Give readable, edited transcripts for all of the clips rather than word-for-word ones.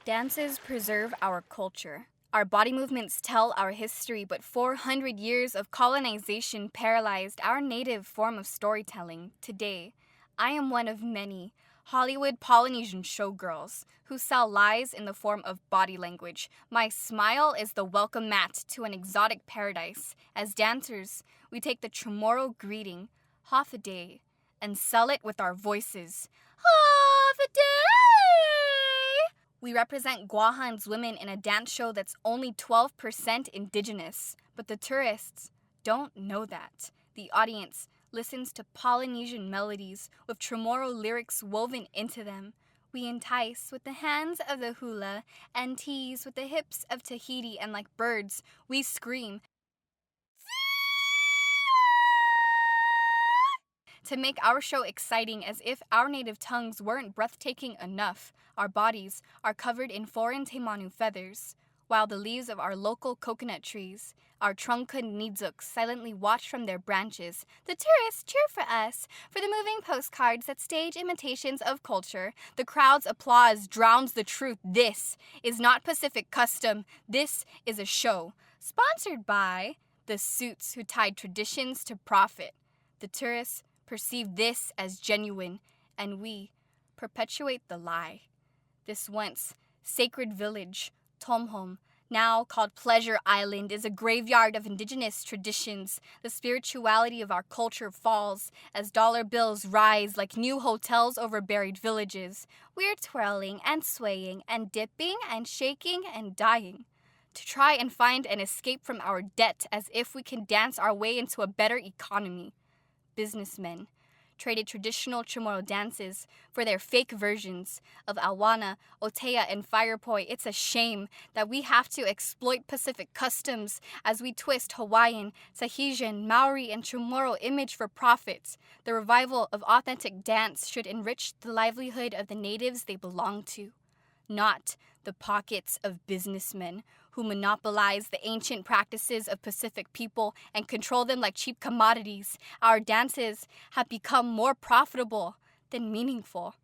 Dances preserve our culture. Our body movements tell our history, but 400 years of colonization paralyzed our native form of storytelling. Today, I am one of many Hollywood Polynesian showgirls who sell lies in the form of body language. My smile is the welcome mat to an exotic paradise. As dancers, we take the Chamorro greeting, half a day, and sell it with our voices. Half a day! We represent Guahan's women in a dance show that's only 12% indigenous, but the tourists don't know that. The audience listens to Polynesian melodies with Chamorro lyrics woven into them. We entice with the hands of the hula and tease with the hips of Tahiti, and like birds, we scream to make our show exciting, as if our native tongues weren't breathtaking enough. Our bodies are covered in foreign Teimanu feathers, while the leaves of our local coconut trees, our Trunka-Nidzuk, silently watch from their branches. The tourists cheer for us, for the moving postcards that stage imitations of culture. The crowd's applause drowns the truth. This is not Pacific custom. This is a show, sponsored by the suits who tied traditions to profit. The tourists perceive this as genuine, and we perpetuate the lie. This once sacred village, Tomhom, now called Pleasure Island, is a graveyard of indigenous traditions. The spirituality of our culture falls as dollar bills rise like new hotels over buried villages. We're twirling and swaying and dipping and shaking and dying to try and find an escape from our debt, as if we can dance our way into a better economy. Businessmen traded traditional Chamorro dances for their fake versions of Awana, Otea, and Firepoi. It's a shame that we have to exploit Pacific customs as we twist Hawaiian, Tahitian, Maori, and Chamorro image for profit. The revival of authentic dance should enrich the livelihood of the natives they belong to, not the pockets of businessmen who monopolize the ancient practices of Pacific people and control them like cheap commodities. Our dances have become more profitable than meaningful.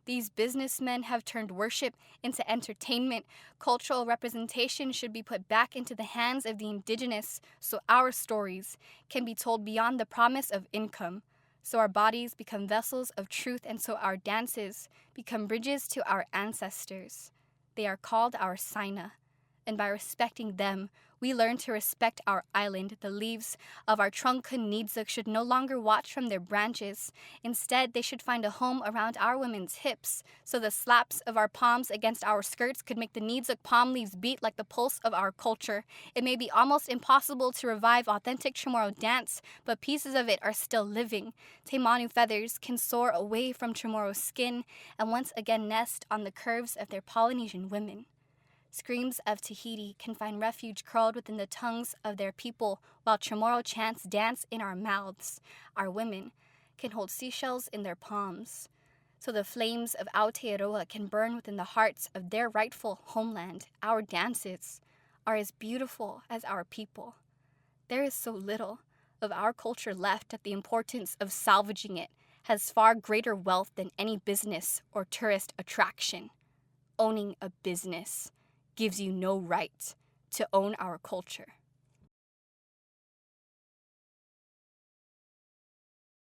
These businessmen have turned worship into entertainment. Cultural representation should be put back into the hands of the indigenous, so our stories can be told beyond the promise of income. So our bodies become vessels of truth, and so our dances become bridges to our ancestors. They are called our Saina, and by respecting them, we learn to respect our island. The leaves of our Trunka-Nidzuk should no longer watch from their branches. Instead, they should find a home around our women's hips, so the slaps of our palms against our skirts could make the Nidzuk palm leaves beat like the pulse of our culture. It may be almost impossible to revive authentic Chamorro dance, but pieces of it are still living. Teimanu feathers can soar away from Chamorro skin and once again nest on the curves of their Polynesian women. Screams of Tahiti can find refuge curled within the tongues of their people, while Chamorro chants dance in our mouths. Our women can hold seashells in their palms, so the flames of Aotearoa can burn within the hearts of their rightful homeland. Our dances are as beautiful as our people. There is so little of our culture left that the importance of salvaging it has far greater wealth than any business or tourist attraction. Owning a business gives you no right to own our culture.